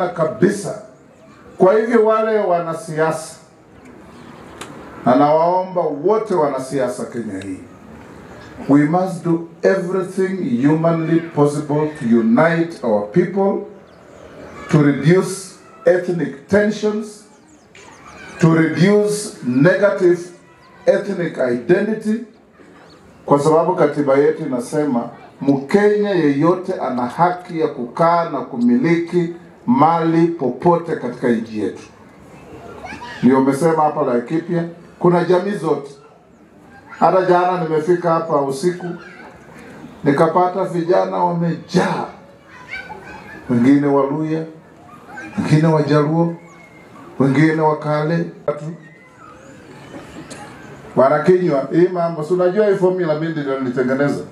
kabisa. Kwa hivyo wale wanasiasa, na nawaomba wote wanasiasa Kenya hii, we must do everything humanly possible to unite our people, to reduce ethnic tensions, to reduce negative ethnic identity, kwa sababu katiba yetu inasema Mkenya yeyote ana haki ya kukaa na kumiliki mali popote katika nchi yetu. Ndio umesema hapa Laikipia kuna jamii zote. Hata jana nimefika hapa usiku nikapata vijana wamejaa, wengine Waluya, wengine Wajaluo, wengine Wakale. Wanakinywa hii mambo. Si unajua hii formula mimi ndio nilitengeneza.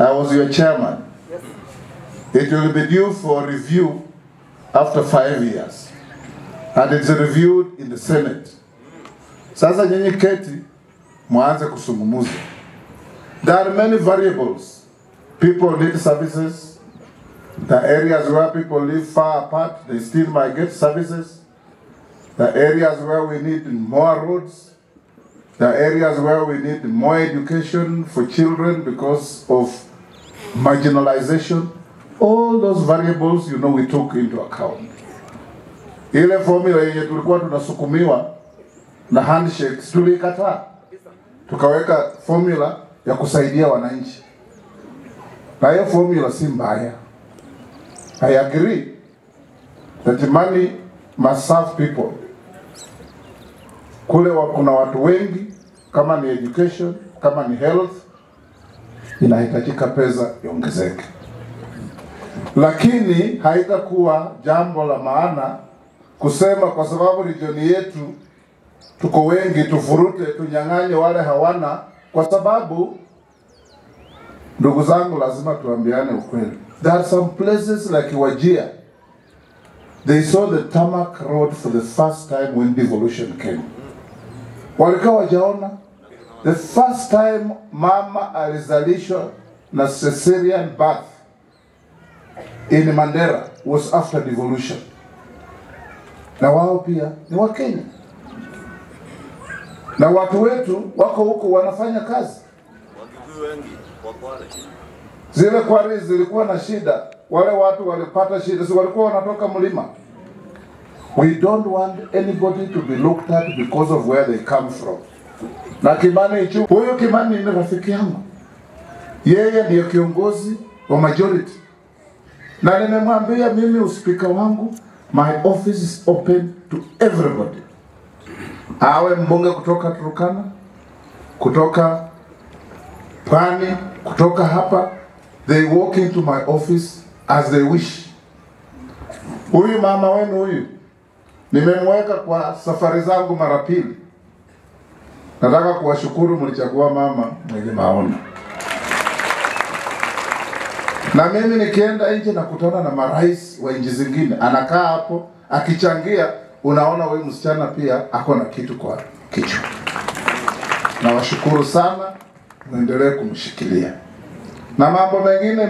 I was your chairman. It will be due for review after 5 years. And it's reviewed in the Senate. Sasa nyinyi keti mwanze kusungumuza. There are many variables. People need services. The areas where people live far apart, they still might get services. The areas where we need more roads. The areas where we need more education for children because of marginalization. All those variables, you know, we took into account. Ile formula yenye tulikuwa tunasukumiwa na handshakes tulikataa. Tukaweka formula ya kusaidia wananchi. Na hiyo formula si mbaya. I agree that money must serve people. Kule kuna watu wengi, kama ni education, kama ni health, inahitajika pesa iongezeke. Lakini haitakuwa jambo la maana kusema kwa sababu regioni yetu tuko wengi tufurute tunyang'anye wale hawana, kwa sababu ndugu zangu lazima tuambiane ukweli. There are some places like Wajir, they saw the tarmac road for the first time when devolution came. Walikuwa wajaona the first time mama alizalishwa na cesarean birth in Mandera was after devolution. Na wao pia ni Wakenya. Na watu wetu wako huko wanafanya kazi. Zile kwari zilikuwa na shida, wale watu walipata shida, si walikuwa wanatoka mlima. We don't want anybody to be looked at because of where they come from. Na Kimani Ichu, huyo Kimani ni rafiki yangu. Yeye ndiye kiongozi wa majority. Na nimemwambia mimi uspika wangu, my office is open to everybody. Awe mbunge kutoka Turkana, kutoka Pwani, kutoka hapa, they walk into my office as they wish. Huyu mama wenu huyu, nimemweka kwa safari zangu mara pili. Nataka kuwashukuru mlichagua mama mwenye maono. Na mimi nikienda nje nakutana na marais wa nchi zingine, anakaa hapo akichangia, unaona wewe msichana pia ako na kitu kwa kichwa. Na washukuru sana, muendelee kumshikilia. Na mambo mengine